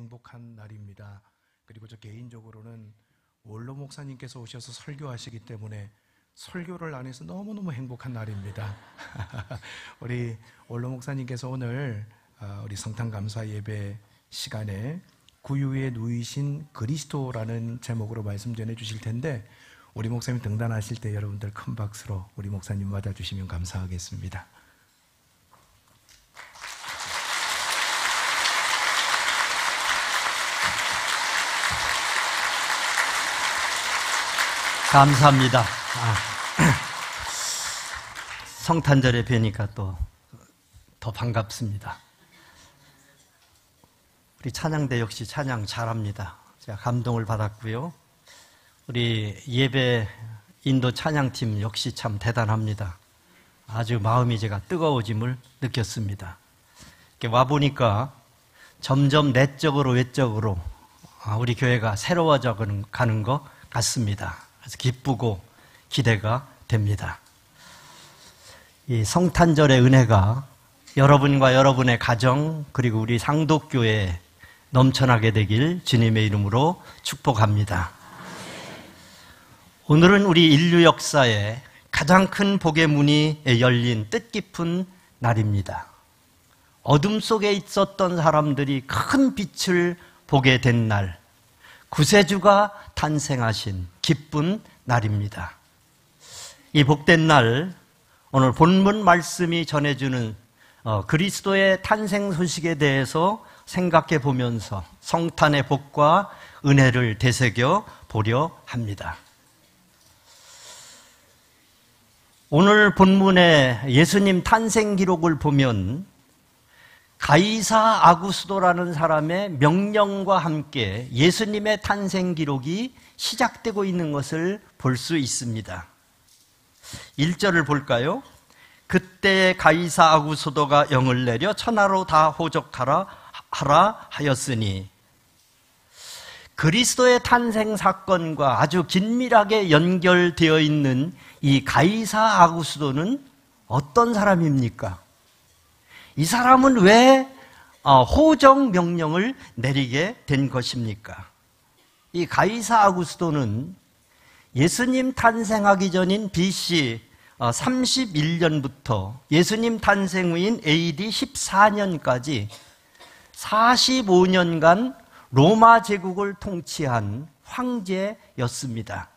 행복한 날입니다. 그리고 저 개인적으로는 원로 목사님께서 오셔서 설교하시기 때문에 설교를 안 해서 너무너무 행복한 날입니다. 우리 원로 목사님께서 오늘 우리 성탄 감사 예배 시간에 구유에 누이신 그리스도라는 제목으로 말씀 전해 주실 텐데, 우리 목사님 등단하실 때 여러분들 큰 박수로 우리 목사님 맞아주시면 감사하겠습니다. 감사합니다. 성탄절에 뵈니까 또 더 반갑습니다. 우리 찬양대 역시 찬양 잘합니다. 제가 감동을 받았고요. 우리 예배 인도 찬양팀 역시 참 대단합니다. 아주 마음이 제가 뜨거워짐을 느꼈습니다. 이렇게 와보니까 점점 내적으로 외적으로 우리 교회가 새로워져 가는 것 같습니다. 그래서 기쁘고 기대가 됩니다. 이 성탄절의 은혜가 여러분과 여러분의 가정 그리고 우리 상독교회에 넘쳐나게 되길 주님의 이름으로 축복합니다. 오늘은 우리 인류 역사에 가장 큰 복의 문이 열린 뜻깊은 날입니다. 어둠 속에 있었던 사람들이 큰 빛을 보게 된 날, 구세주가 탄생하신 기쁜 날입니다. 이 복된 날, 오늘 본문 말씀이 전해주는 그리스도의 탄생 소식에 대해서 생각해 보면서 성탄의 복과 은혜를 되새겨 보려 합니다. 오늘 본문의 예수님 탄생 기록을 보면 가이사 아구스도라는 사람의 명령과 함께 예수님의 탄생 기록이 시작되고 있는 것을 볼 수 있습니다. 1절을 볼까요? 그때 가이사 아구스도가 영을 내려 천하로 다 호적하라 하였으니, 그리스도의 탄생 사건과 아주 긴밀하게 연결되어 있는 이 가이사 아구스도는 어떤 사람입니까? 이 사람은 왜 호적 명령을 내리게 된 것입니까? 이 가이사 아구스도는 예수님 탄생하기 전인 BC 31년부터 예수님 탄생 후인 AD 14년까지 45년간 로마 제국을 통치한 황제였습니다.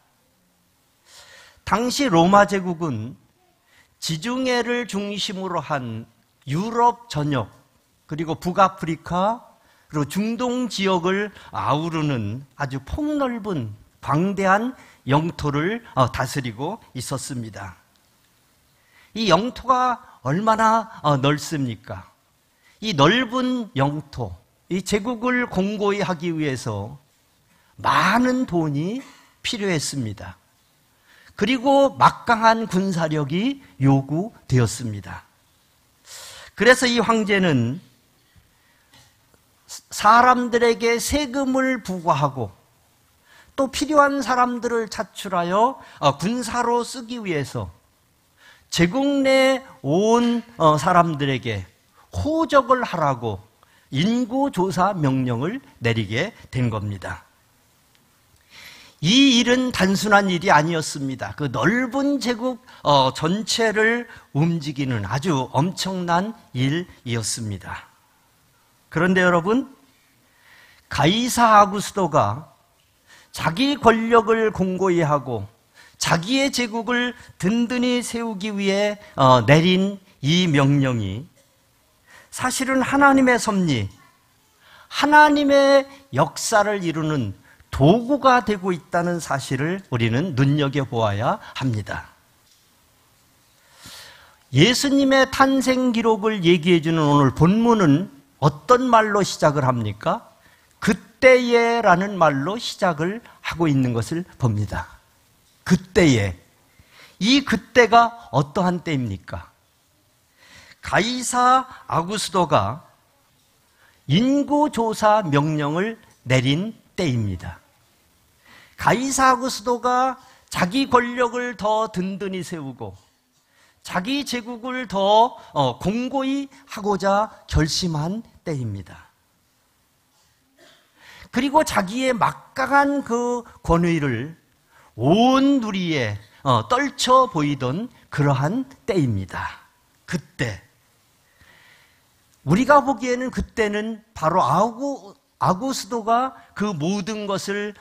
당시 로마 제국은 지중해를 중심으로 한 유럽 전역, 그리고 북아프리카, 그리고 중동 지역을 아우르는 아주 폭넓은 광대한 영토를 다스리고 있었습니다. 이 영토가 얼마나 넓습니까? 이 넓은 영토, 이 제국을 공고히 하기 위해서 많은 돈이 필요했습니다. 그리고 막강한 군사력이 요구되었습니다. 그래서 이 황제는 사람들에게 세금을 부과하고 또 필요한 사람들을 차출하여 군사로 쓰기 위해서 제국 내 온 사람들에게 호적을 하라고 인구조사 명령을 내리게 된 겁니다. 이 일은 단순한 일이 아니었습니다. 그 넓은 제국 전체를 움직이는 아주 엄청난 일이었습니다. 그런데 여러분, 가이사 아구스도가 자기 권력을 공고히 하고 자기의 제국을 든든히 세우기 위해 내린 이 명령이 사실은 하나님의 섭리, 하나님의 역사를 이루는 도구가 되고 있다는 사실을 우리는 눈여겨보아야 합니다. 예수님의 탄생 기록을 얘기해주는 오늘 본문은 어떤 말로 시작을 합니까? 그때에라는 말로 시작을 하고 있는 것을 봅니다. 그때에. 이 그때가 어떠한 때입니까? 가이사 아구스도가 인구조사 명령을 내린 때입니다. 가이사 아구스도가 자기 권력을 더 든든히 세우고 자기 제국을 더 공고히 하고자 결심한 때입니다. 그리고 자기의 막강한 그 권위를 온 누리에 떨쳐 보이던 그러한 때입니다. 그때 우리가 보기에는 그때는 바로 아구스도가 그 모든 것을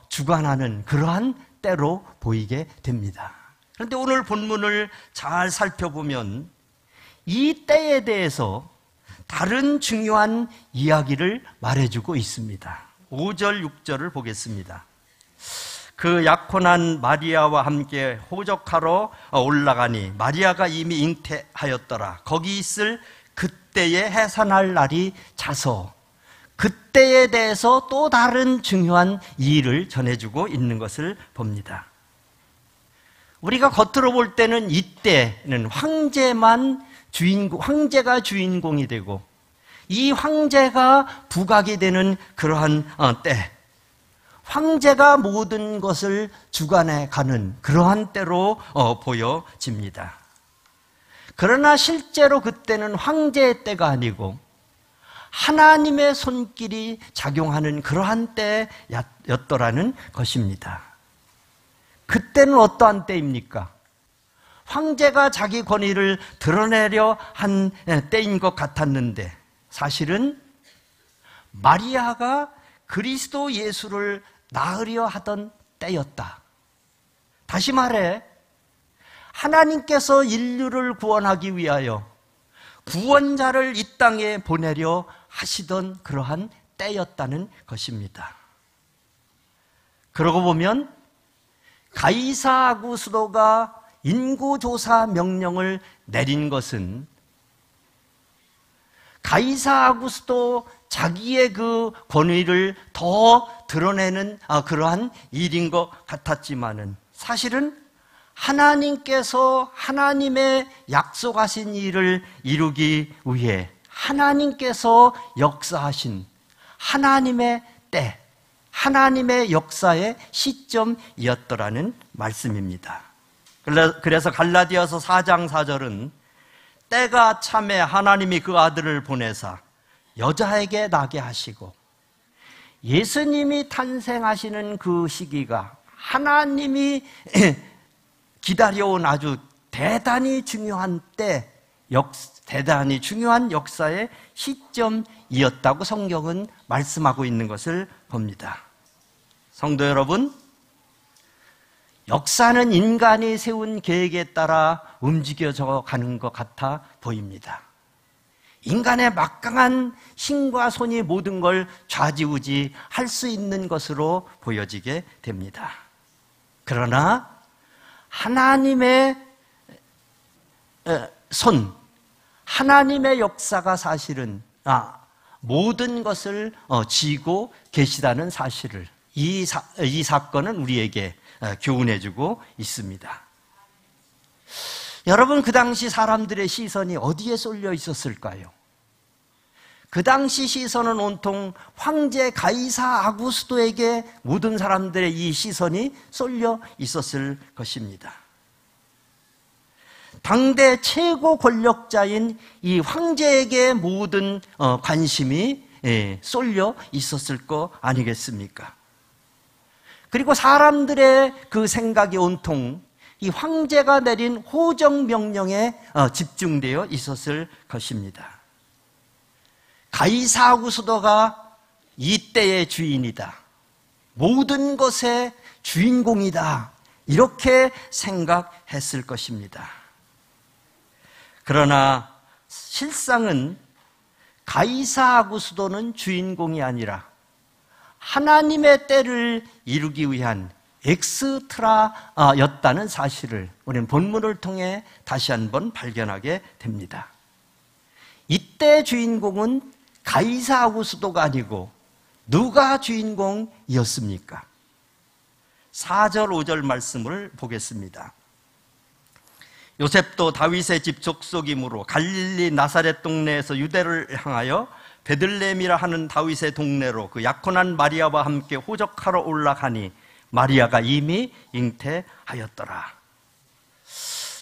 주관하는 그러한 때로 보이게 됩니다. 그런데 오늘 본문을 잘 살펴보면 이 때에 대해서 다른 중요한 이야기를 말해주고 있습니다. 5절, 6절을 보겠습니다. 그 약혼한 마리아와 함께 호적하러 올라가니 마리아가 이미 잉태하였더라. 거기 있을 그때에 해산할 날이 차서 그때에 대해서 또 다른 중요한 일을 전해주고 있는 것을 봅니다. 우리가 겉으로 볼 때는 이때는 황제가 주인공이 되고 이 황제가 부각이 되는 그러한 때, 황제가 모든 것을 주관해 가는 그러한 때로 보여집니다. 그러나 실제로 그때는 황제의 때가 아니고 하나님의 손길이 작용하는 그러한 때였더라는 것입니다. 그때는 어떠한 때입니까? 황제가 자기 권위를 드러내려 한 때인 것 같았는데 사실은 마리아가 그리스도 예수를 낳으려 하던 때였다. 다시 말해 하나님께서 인류를 구원하기 위하여 구원자를 이 땅에 보내려 하시던 그러한 때였다는 것입니다. 그러고 보면 가이사 아구스도가 인구조사 명령을 내린 것은 가이사 아구스도 자기의 그 권위를 더 드러내는 그러한 일인 것 같았지만은 사실은 하나님께서 하나님의 약속하신 일을 이루기 위해 하나님께서 역사하신 하나님의 때, 하나님의 역사의 시점이었더라는 말씀입니다. 그래서 갈라디아서 4장 4절은 때가 참에 하나님이 그 아들을 보내사 여자에게 나게 하시고 예수님이 탄생하시는 그 시기가 하나님이 기다려온 아주 대단히 중요한 때, 대단히 중요한 역사의 시점이었다고 성경은 말씀하고 있는 것을 봅니다. 성도 여러분, 역사는 인간이 세운 계획에 따라 움직여져 가는 것 같아 보입니다. 인간의 막강한 힘과 손이 모든 걸 좌지우지할 수 있는 것으로 보여지게 됩니다. 그러나 하나님의 손, 하나님의 역사가 사실은 모든 것을 쥐고 계시다는 사실을 이 사건은 우리에게 교훈해주고 있습니다. 여러분, 그 당시 사람들의 시선이 어디에 쏠려 있었을까요? 그 당시 시선은 온통 황제 가이사 아구스도에게 모든 사람들의 이 시선이 쏠려 있었을 것입니다. 당대 최고 권력자인 이 황제에게 모든 관심이 쏠려 있었을 거 아니겠습니까? 그리고 사람들의 그 생각이 온통 이 황제가 내린 호정 명령에 집중되어 있었을 것입니다. 가이사 아구스도가 이 때의 주인이다. 모든 것의 주인공이다. 이렇게 생각했을 것입니다. 그러나 실상은 가이사 아구스도는 주인공이 아니라 하나님의 때를 이루기 위한 엑스트라였다는 사실을 우리는 본문을 통해 다시 한번 발견하게 됩니다. 이때 주인공은 가이사 아구스도가 아니고 누가 주인공이었습니까? 4절 5절 말씀을 보겠습니다. 요셉도 다윗의 집 족속이므로 갈릴리 나사렛 동네에서 유대를 향하여 베들레헴이라 하는 다윗의 동네로 그 약혼한 마리아와 함께 호적하러 올라가니 마리아가 이미 잉태하였더라.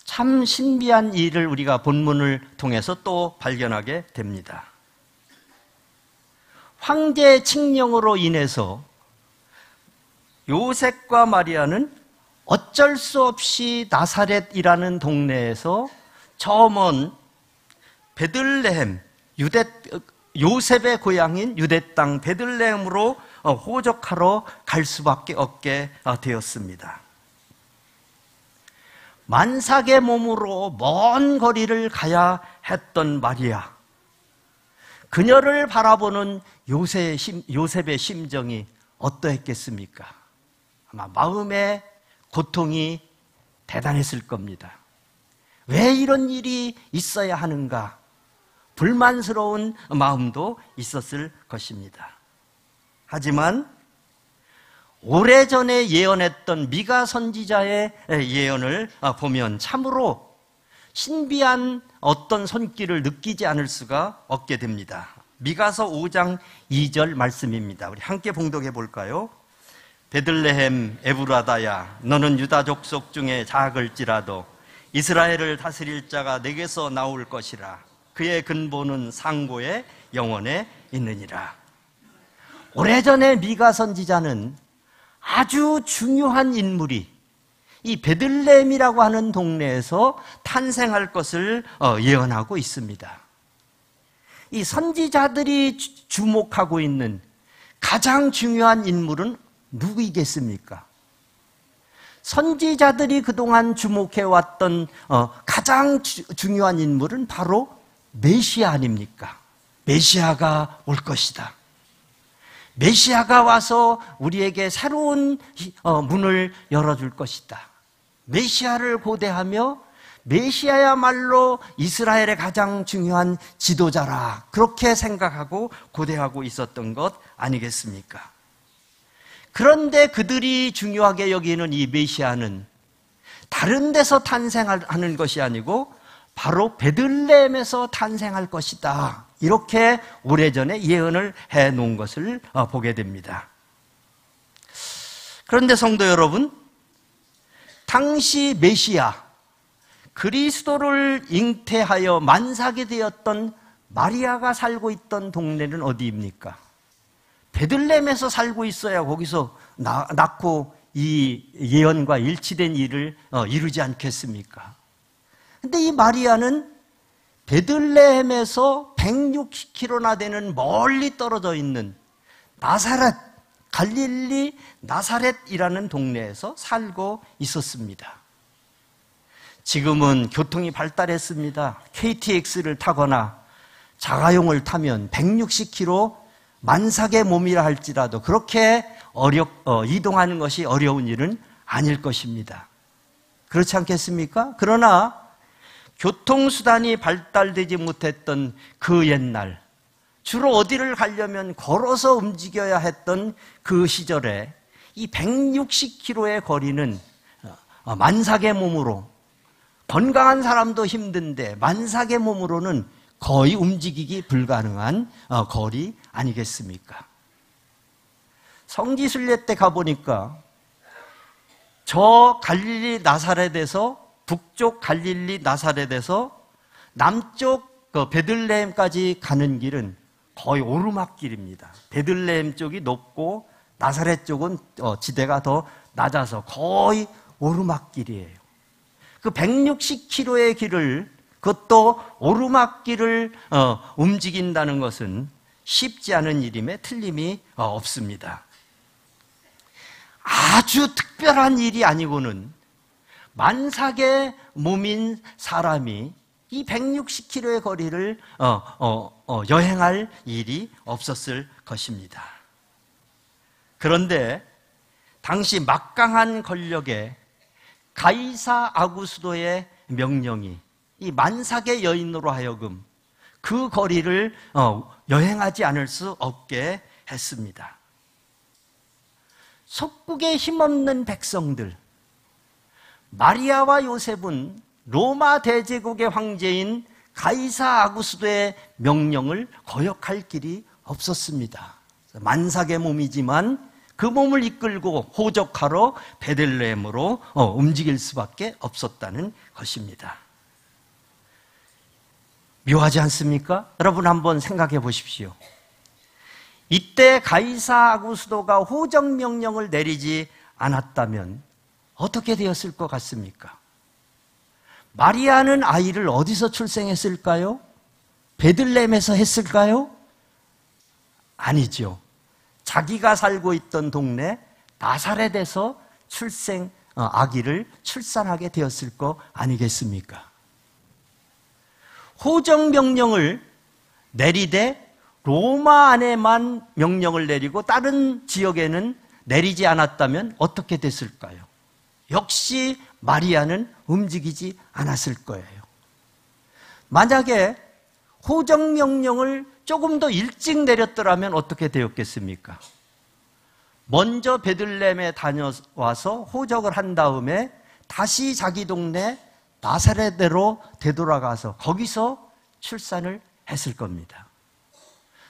참 신비한 일을 우리가 본문을 통해서 또 발견하게 됩니다. 황제 칙령으로 인해서 요셉과 마리아는 어쩔 수 없이 나사렛이라는 동네에서 저 먼 베들레헴, 요셉의 고향인 유대 땅 베들레헴으로 호적하러 갈 수밖에 없게 되었습니다. 만삭의 몸으로 먼 거리를 가야 했던 마리아, 그녀를 바라보는 요셉의 심정이 어떠했겠습니까? 아마 마음의 고통이 대단했을 겁니다. 왜 이런 일이 있어야 하는가? 불만스러운 마음도 있었을 것입니다. 하지만 오래전에 예언했던 미가 선지자의 예언을 보면 참으로 신비한 어떤 손길을 느끼지 않을 수가 없게 됩니다. 미가서 5장 2절 말씀입니다. 우리 함께 봉독해 볼까요? 베들레헴 에브라다야, 너는 유다 족속 중에 작을지라도 이스라엘을 다스릴 자가 내게서 나올 것이라. 그의 근본은 상고의 영원에 있느니라. 오래전에 미가 선지자는 아주 중요한 인물이 이 베들레헴이라고 하는 동네에서 탄생할 것을 예언하고 있습니다. 이 선지자들이 주목하고 있는 가장 중요한 인물은 누구이겠습니까? 선지자들이 그동안 주목해왔던 가장 중요한 인물은 바로 메시아 아닙니까? 메시아가 올 것이다. 메시아가 와서 우리에게 새로운 문을 열어줄 것이다. 메시아를 고대하며 메시아야말로 이스라엘의 가장 중요한 지도자라, 그렇게 생각하고 고대하고 있었던 것 아니겠습니까? 그런데 그들이 중요하게 여기는 이 메시아는 다른 데서 탄생하는 것이 아니고 바로 베들레헴에서 탄생할 것이다, 이렇게 오래전에 예언을 해놓은 것을 보게 됩니다. 그런데 성도 여러분, 당시 메시아 그리스도를 잉태하여 만삭이 되었던 마리아가 살고 있던 동네는 어디입니까? 베들레헴에서 살고 있어야 거기서 낳고 이 예언과 일치된 일을 이루지 않겠습니까? 근데 이 마리아는 베들레헴에서 160km나 되는 멀리 떨어져 있는 나사렛, 갈릴리 나사렛이라는 동네에서 살고 있었습니다. 지금은 교통이 발달했습니다. KTX를 타거나 자가용을 타면 160km 만삭의 몸이라 할지라도 그렇게 이동하는 것이 어려운 일은 아닐 것입니다. 그렇지 않겠습니까? 그러나 교통수단이 발달되지 못했던 그 옛날, 주로 어디를 가려면 걸어서 움직여야 했던 그 시절에 이 160km의 거리는 만삭의 몸으로, 건강한 사람도 힘든데 만삭의 몸으로는 거의 움직이기 불가능한 거리 아니겠습니까? 성지순례 때 가보니까 저 갈릴리 나사렛에서, 북쪽 갈릴리 나사렛에서 남쪽 베들레헴까지 가는 길은 거의 오르막길입니다. 베들레헴 쪽이 높고 나사렛 쪽은 지대가 더 낮아서 거의 오르막길이에요. 그 160km의 길을, 그것도 오르막길을 움직인다는 것은 쉽지 않은 일임에 틀림이 없습니다. 아주 특별한 일이 아니고는 만삭의 몸인 사람이 이 160km의 거리를 여행할 일이 없었을 것입니다. 그런데 당시 막강한 권력의 가이사 아구스도의 명령이 이 만삭의 여인으로 하여금 그 거리를 여행하지 않을 수 없게 했습니다. 속국에 힘없는 백성들, 마리아와 요셉은 로마 대제국의 황제인 가이사 아구스도의 명령을 거역할 길이 없었습니다. 만삭의 몸이지만 그 몸을 이끌고 호적하러 베들레헴으로 움직일 수밖에 없었다는 것입니다. 묘하지 않습니까? 여러분 한번 생각해 보십시오. 이때 가이사 아구스도가 호적 명령을 내리지 않았다면 어떻게 되었을 것 같습니까? 마리아는 아이를 어디서 출생했을까요? 베들레헴에서 했을까요? 아니죠. 자기가 살고 있던 동네 나사렛에서 아기를 출산하게 되었을 거 아니겠습니까? 호적 명령을 내리되 로마 안에만 명령을 내리고 다른 지역에는 내리지 않았다면 어떻게 됐을까요? 역시 마리아는 움직이지 않았을 거예요. 만약에 호적 명령을 조금 더 일찍 내렸더라면 어떻게 되었겠습니까? 먼저 베들레헴에 다녀와서 호적을 한 다음에 다시 자기 동네 나사렛으로 되돌아가서 거기서 출산을 했을 겁니다.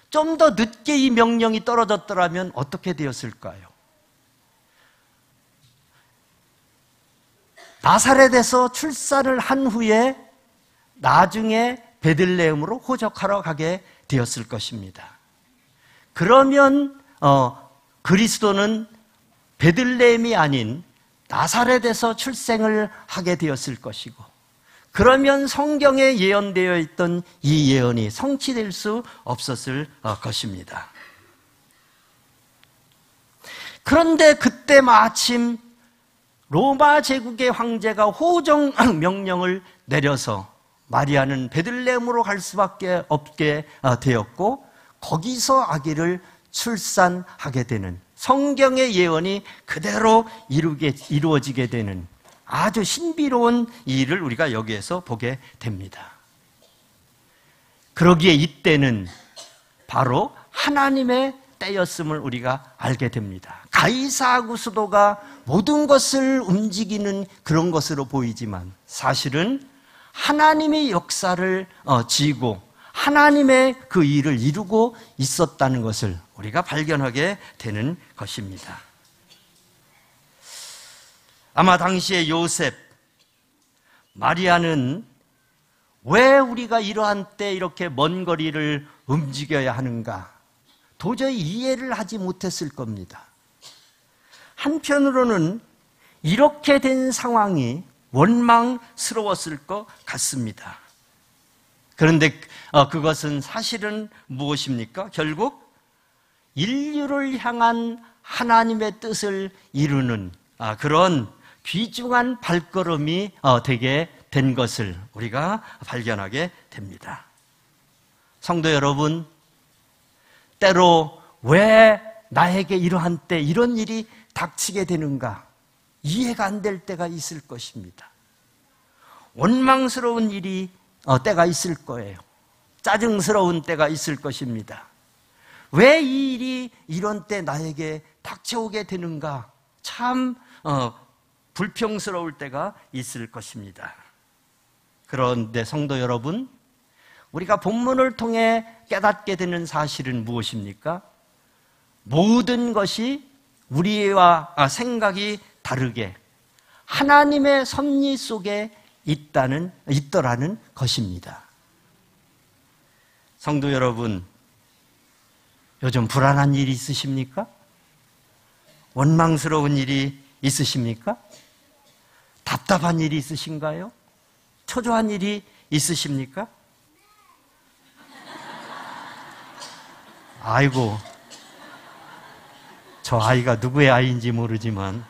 좀 더 늦게 이 명령이 떨어졌더라면 어떻게 되었을까요? 나사렛에서 출산을 한 후에 나중에 베들레헴으로 호적하러 가게 되었을 것입니다. 그러면 그리스도는 베들레헴이 아닌 나사렛에서 출생을 하게 되었을 것이고, 그러면 성경에 예언되어 있던 이 예언이 성취될 수 없었을 것입니다. 그런데 그때 마침 로마 제국의 황제가 호적 명령을 내려서 마리아는 베들레헴으로 갈 수밖에 없게 되었고, 거기서 아기를 출산하게 되는, 성경의 예언이 그대로 이루어지게 되는 아주 신비로운 일을 우리가 여기에서 보게 됩니다. 그러기에 이때는 바로 하나님의 때였음을 우리가 알게 됩니다. 가이사 아구스도가 모든 것을 움직이는 그런 것으로 보이지만 사실은 하나님의 역사를 지고 하나님의 그 일을 이루고 있었다는 것을 우리가 발견하게 되는 것입니다. 아마 당시에 요셉, 마리아는 왜 우리가 이러한 때 이렇게 먼 거리를 움직여야 하는가 도저히 이해를 하지 못했을 겁니다. 한편으로는 이렇게 된 상황이 원망스러웠을 것 같습니다. 그런데 그것은 사실은 무엇입니까? 결국 인류를 향한 하나님의 뜻을 이루는 그런 귀중한 발걸음이 되게 된 것을 우리가 발견하게 됩니다. 성도 여러분, 때로 왜 나에게 이러한 때 이런 일이 닥치게 되는가 이해가 안 될 때가 있을 것입니다. 원망스러운 일이 때가 있을 거예요. 짜증스러운 때가 있을 것입니다. 왜 이 일이 이런 때 나에게 닥쳐오게 되는가 참 불평스러울 때가 있을 것입니다. 그런데 성도 여러분, 우리가 본문을 통해 깨닫게 되는 사실은 무엇입니까? 모든 것이 우리와 생각이 다르게 하나님의 섭리 속에 있더라는 것입니다. 성도 여러분, 요즘 불안한 일이 있으십니까? 원망스러운 일이 있으십니까? 답답한 일이 있으신가요? 초조한 일이 있으십니까? 아이고, 저 아이가 누구의 아이인지 모르지만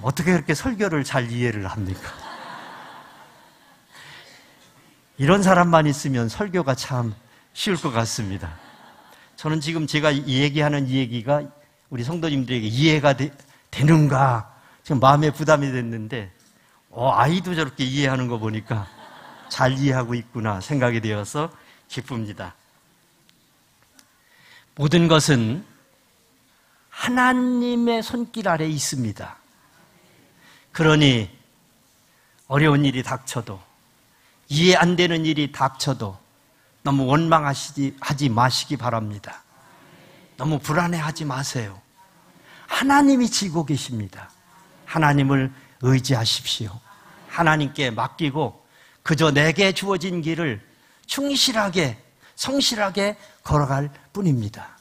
어떻게 그렇게 설교를 잘 이해를 합니까? 이런 사람만 있으면 설교가 참 쉬울 것 같습니다. 저는 지금 제가 얘기하는 이 얘기가 우리 성도님들에게 이해가 되는가 지금 마음에 부담이 됐는데 아이도 저렇게 이해하는 거 보니까 잘 이해하고 있구나 생각이 되어서 기쁩니다. 모든 것은 하나님의 손길 아래 있습니다. 그러니 어려운 일이 닥쳐도 이해 안 되는 일이 닥쳐도 너무 원망하지 마시기 바랍니다. 너무 불안해하지 마세요. 하나님이 지고 계십니다. 하나님을 의지하십시오. 하나님께 맡기고 그저 내게 주어진 길을 충실하게 성실하게 걸어갈 뿐입니다.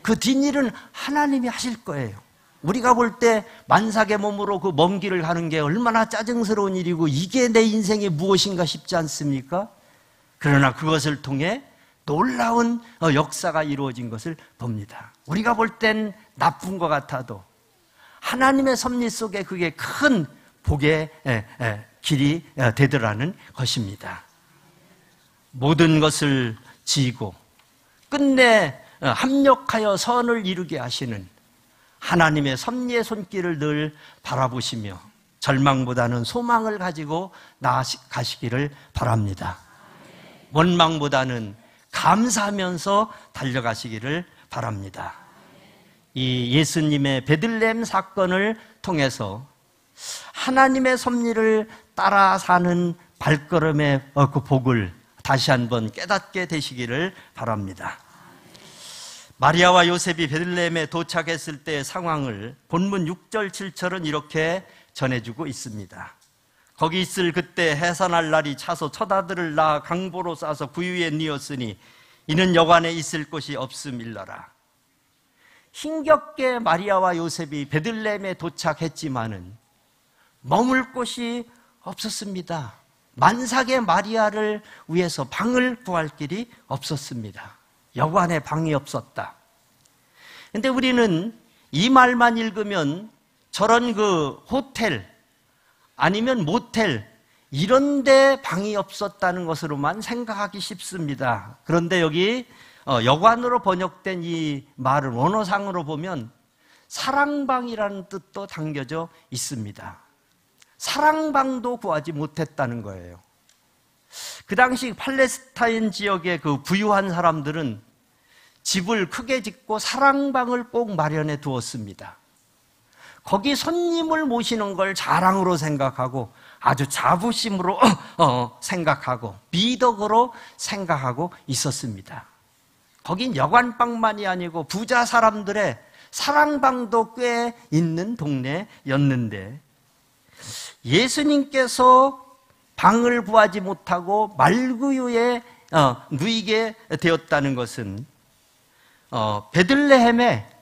그 뒷일은 하나님이 하실 거예요. 우리가 볼 때 만삭의 몸으로 그 먼 길을 가는 게 얼마나 짜증스러운 일이고 이게 내 인생이 무엇인가 싶지 않습니까? 그러나 그것을 통해 놀라운 역사가 이루어진 것을 봅니다. 우리가 볼 땐 나쁜 것 같아도 하나님의 섭리 속에 그게 큰 복의 길이 되더라는 것입니다. 모든 것을 지고 끝내 합력하여 선을 이루게 하시는 하나님의 섭리의 손길을 늘 바라보시며 절망보다는 소망을 가지고 나아가시기를 바랍니다. 원망보다는 감사하면서 달려가시기를 바랍니다. 이 예수님의 베들레헴 사건을 통해서 하나님의 섭리를 따라 사는 발걸음의 그 복을 다시 한번 깨닫게 되시기를 바랍니다. 마리아와 요셉이 베들레헴에 도착했을 때의 상황을 본문 6절, 7절은 이렇게 전해주고 있습니다. 거기 있을 그때 해산할 날이 차서 첫 아들을 낳아 강보로 싸서 구유에 뉘었으니 이는 여관에 있을 곳이 없음일러라. 힘겹게 마리아와 요셉이 베들레헴에 도착했지만은 머물 곳이 없었습니다. 만삭의 마리아를 위해서 방을 구할 길이 없었습니다. 여관에 방이 없었다. 근데 우리는 이 말만 읽으면 저런 그 호텔 아니면 모텔 이런 데 방이 없었다는 것으로만 생각하기 쉽습니다. 그런데 여기 여관으로 번역된 이 말은 원어상으로 보면 사랑방이라는 뜻도 담겨져 있습니다. 사랑방도 구하지 못했다는 거예요. 그 당시 팔레스타인 지역의 그 부유한 사람들은 집을 크게 짓고 사랑방을 꼭 마련해 두었습니다. 거기 손님을 모시는 걸 자랑으로 생각하고 아주 자부심으로 생각하고 미덕으로 생각하고 있었습니다. 거긴 여관방만이 아니고 부자 사람들의 사랑방도 꽤 있는 동네였는데 예수님께서 방을 구하지 못하고 말구유에 누이게 되었다는 것은 베들레헴에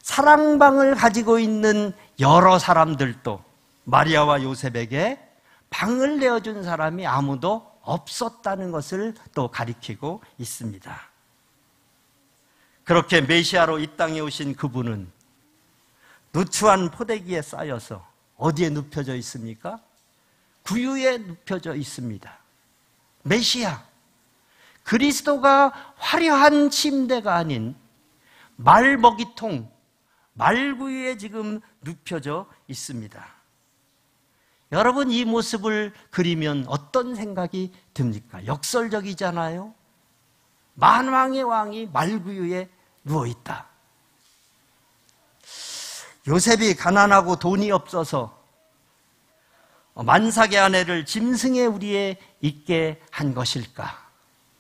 사랑방을 가지고 있는 여러 사람들도 마리아와 요셉에게 방을 내어준 사람이 아무도 없었다는 것을 또 가리키고 있습니다. 그렇게 메시아로 이 땅에 오신 그분은 누추한 포대기에 쌓여서 어디에 눕혀져 있습니까? 구유에 눕혀져 있습니다. 메시아, 그리스도가 화려한 침대가 아닌 말먹이통, 말구유에 지금 눕혀져 있습니다. 여러분, 이 모습을 그리면 어떤 생각이 듭니까? 역설적이잖아요. 만왕의 왕이 말구유에 누워있다. 요셉이 가난하고 돈이 없어서 만삭의 아내를 짐승의 우리에 있게 한 것일까?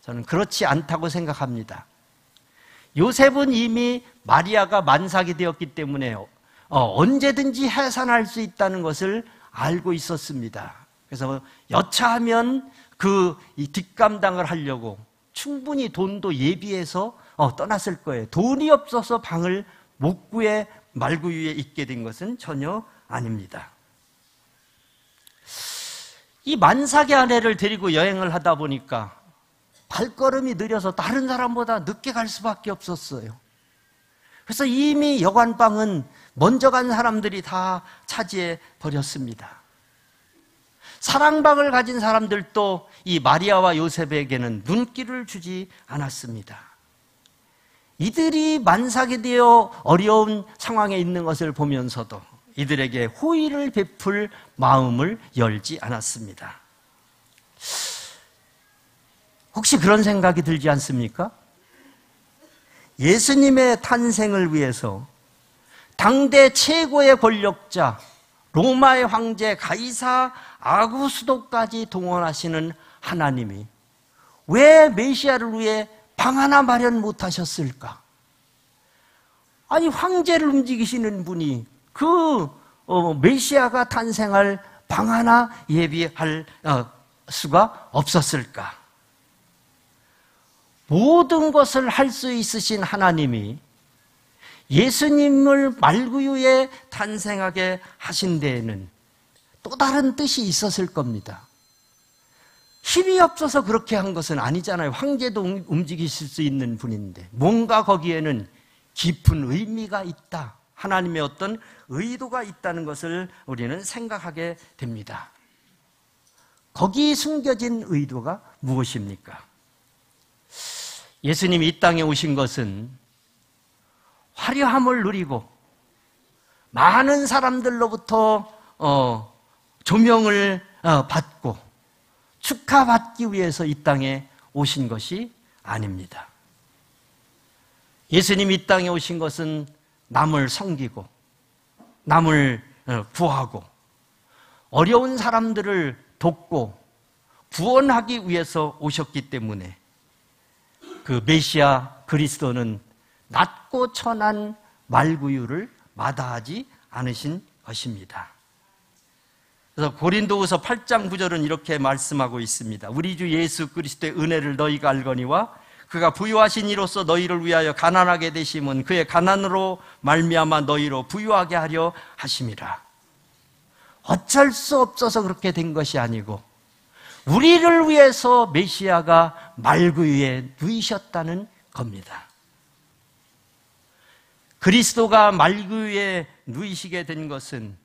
저는 그렇지 않다고 생각합니다. 요셉은 이미 마리아가 만삭이 되었기 때문에 언제든지 해산할 수 있다는 것을 알고 있었습니다. 그래서 여차하면 이 뒷감당을 하려고 충분히 돈도 예비해서 떠났을 거예요. 돈이 없어서 방을 못 구해 말구유에 있게 된 것은 전혀 아닙니다. 이 만삭의 아내를 데리고 여행을 하다 보니까 발걸음이 느려서 다른 사람보다 늦게 갈 수밖에 없었어요. 그래서 이미 여관방은 먼저 간 사람들이 다 차지해 버렸습니다. 사랑방을 가진 사람들도 이 마리아와 요셉에게는 눈길을 주지 않았습니다. 이들이 만삭이 되어 어려운 상황에 있는 것을 보면서도 이들에게 호의를 베풀 마음을 열지 않았습니다. 혹시 그런 생각이 들지 않습니까? 예수님의 탄생을 위해서 당대 최고의 권력자 로마의 황제 가이사 아구스도까지 동원하시는 하나님이 왜 메시아를 위해 방 하나 마련 못하셨을까? 아니, 황제를 움직이시는 분이 메시아가 탄생할 방 하나 예비할 수가 없었을까? 모든 것을 할 수 있으신 하나님이 예수님을 말구유에 탄생하게 하신 데에는 또 다른 뜻이 있었을 겁니다. 힘이 없어서 그렇게 한 것은 아니잖아요. 황제도 움직이실 수 있는 분인데 뭔가 거기에는 깊은 의미가 있다. 하나님의 어떤 의도가 있다는 것을 우리는 생각하게 됩니다. 거기 숨겨진 의도가 무엇입니까? 예수님이 이 땅에 오신 것은 화려함을 누리고 많은 사람들로부터 조명을 받고 축하받기 위해서 이 땅에 오신 것이 아닙니다. 예수님이 이 땅에 오신 것은 남을 섬기고 남을 구하고 어려운 사람들을 돕고 구원하기 위해서 오셨기 때문에 그 메시아 그리스도는 낮고 천한 말구유를 마다하지 않으신 것입니다. 그래서 고린도후서 8장 9절은 이렇게 말씀하고 있습니다. 우리 주 예수 그리스도의 은혜를 너희가 알거니와 그가 부유하신 이로써 너희를 위하여 가난하게 되심은 그의 가난으로 말미암아 너희로 부유하게 하려 하심이라. 어쩔 수 없어서 그렇게 된 것이 아니고 우리를 위해서 메시아가 말구유에 누이셨다는 겁니다. 그리스도가 말구유에 누이시게 된 것은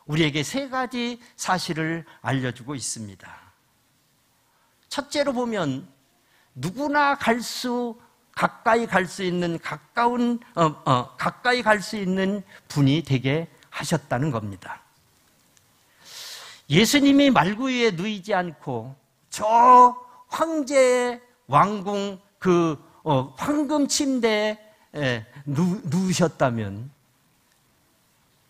우리에게 세 가지 사실을 알려주고 있습니다. 첫째로 보면 누구나 가까이 갈 수 있는 가까이 갈 수 있는 분이 되게 하셨다는 겁니다. 예수님이 말구유에 누이지 않고 저 황제의 왕궁 그 황금 침대에 누우셨다면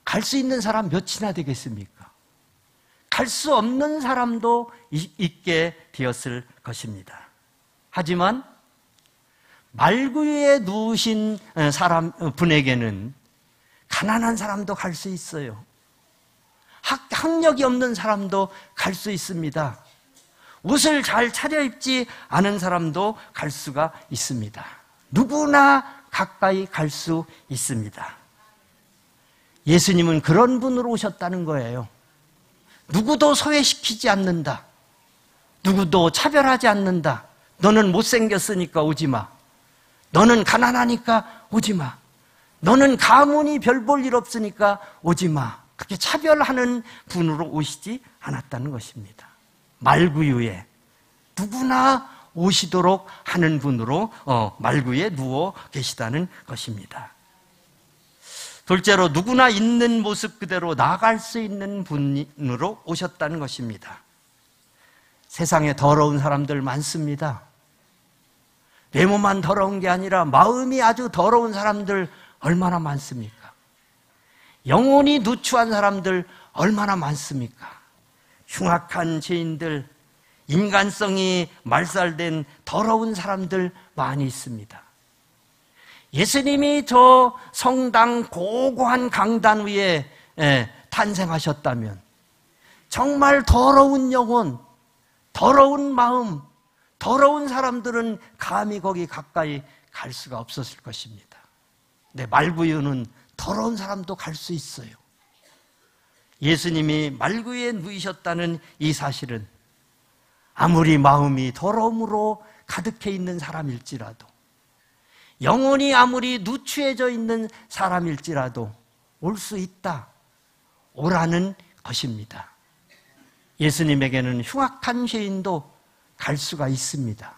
갈 수 있는 사람 몇이나 되겠습니까? 갈 수 없는 사람도 있게 되었을 것입니다. 하지만 말구유에 누우신 분에게는 가난한 사람도 갈 수 있어요. 학력이 없는 사람도 갈 수 있습니다. 옷을 잘 차려입지 않은 사람도 갈 수가 있습니다. 누구나 가까이 갈 수 있습니다. 예수님은 그런 분으로 오셨다는 거예요. 누구도 소외시키지 않는다. 누구도 차별하지 않는다. 너는 못생겼으니까 오지 마. 너는 가난하니까 오지 마. 너는 가문이 별 볼 일 없으니까 오지 마. 그렇게 차별하는 분으로 오시지 않았다는 것입니다. 말구유에 누구나 오시도록 하는 분으로 말구유에 누워 계시다는 것입니다. 둘째로 누구나 있는 모습 그대로 나아갈 수 있는 분으로 오셨다는 것입니다. 세상에 더러운 사람들 많습니다. 외모만 더러운 게 아니라 마음이 아주 더러운 사람들 얼마나 많습니까? 영혼이 누추한 사람들 얼마나 많습니까? 흉악한 죄인들, 인간성이 말살된 더러운 사람들 많이 있습니다. 예수님이 저 성당 고고한 강단 위에 탄생하셨다면 정말 더러운 영혼, 더러운 마음, 더러운 사람들은 감히 거기 가까이 갈 수가 없었을 것입니다. 근데 말구유는 더러운 사람도 갈 수 있어요. 예수님이 말구유에 누이셨다는 이 사실은 아무리 마음이 더러움으로 가득해 있는 사람일지라도 영혼이 아무리 누추해져 있는 사람일지라도 올 수 있다. 오라는 것입니다. 예수님에게는 흉악한 죄인도 갈 수가 있습니다.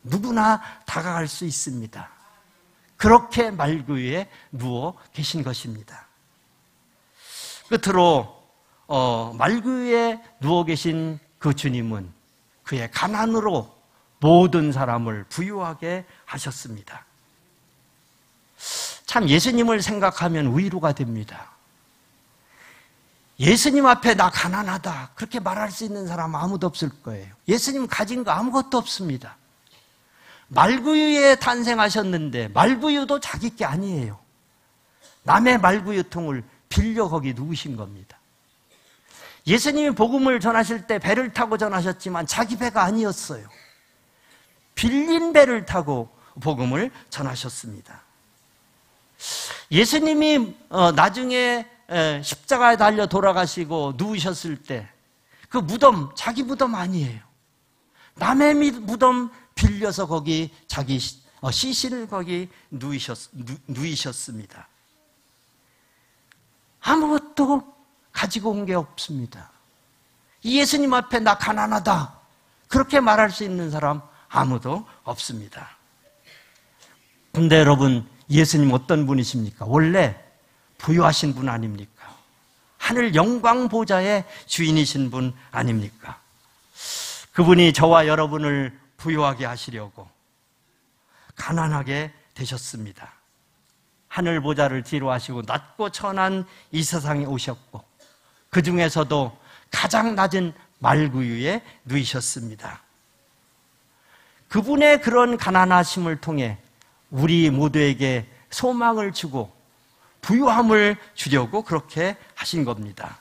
누구나 다가갈 수 있습니다. 그렇게 말구유에 누워 계신 것입니다. 끝으로 말구유에 누워 계신 그 주님은 그의 가난으로 모든 사람을 부유하게 하셨습니다. 참 예수님을 생각하면 위로가 됩니다. 예수님 앞에 나 가난하다 그렇게 말할 수 있는 사람 아무도 없을 거예요. 예수님 가진 거 아무것도 없습니다. 말구유에 탄생하셨는데 말구유도 자기 게 아니에요. 남의 말구유통을 빌려 거기 누우신 겁니다. 예수님이 복음을 전하실 때 배를 타고 전하셨지만 자기 배가 아니었어요. 빌린 배를 타고 복음을 전하셨습니다. 예수님이 나중에 십자가에 달려 돌아가시고 누우셨을 때 그 무덤, 자기 무덤 아니에요. 남의 무덤 빌려서 거기 자기 시신을 거기 누이셨습니다. 아무것도 가지고 온 게 없습니다. 이 예수님 앞에 나 가난하다 그렇게 말할 수 있는 사람 아무도 없습니다. 근데 여러분, 예수님 어떤 분이십니까? 원래 부유하신 분 아닙니까? 하늘 영광 보좌의 주인이신 분 아닙니까? 그분이 저와 여러분을 부유하게 하시려고 가난하게 되셨습니다. 하늘 보좌를 뒤로 하시고 낮고 천한 이 세상에 오셨고 그 중에서도 가장 낮은 말구유에 누이셨습니다. 그분의 그런 가난하심을 통해 우리 모두에게 소망을 주고 부유함을 주려고 그렇게 하신 겁니다.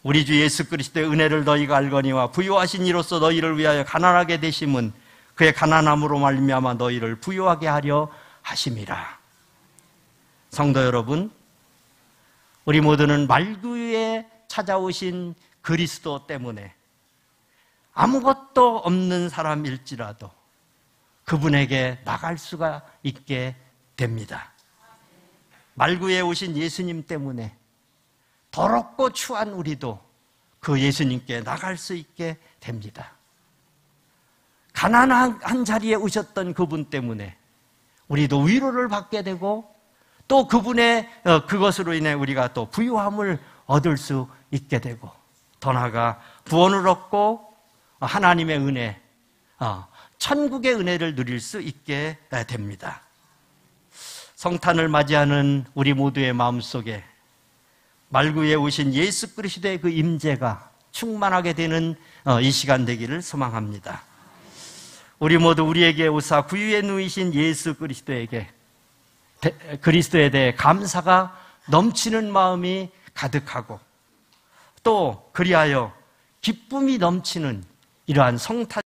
우리 주 예수 그리스도의 은혜를 너희가 알거니와 부유하신 이로써 너희를 위하여 가난하게 되심은 그의 가난함으로 말미암아 너희를 부유하게 하려 하심이라. 성도 여러분, 우리 모두는 말구유에 찾아오신 그리스도 때문에 아무것도 없는 사람일지라도 그분에게 나갈 수가 있게 됩니다. 말구에 오신 예수님 때문에 더럽고 추한 우리도 그 예수님께 나갈 수 있게 됩니다. 가난한 자리에 오셨던 그분 때문에 우리도 위로를 받게 되고 또 그분의 그것으로 인해 우리가 또 부유함을 얻을 수 있게 되고 더 나아가 구원을 얻고 하나님의 은혜, 천국의 은혜를 누릴 수 있게 됩니다. 성탄을 맞이하는 우리 모두의 마음속에 말구에 오신 예수 그리스도의 그 임재가 충만하게 되는 이 시간 되기를 소망합니다. 우리 모두 우리에게 오사 구유에 누이신 예수 그리스도에 대해 감사가 넘치는 마음이 가득하고 또 그리하여 기쁨이 넘치는 이러한 성탄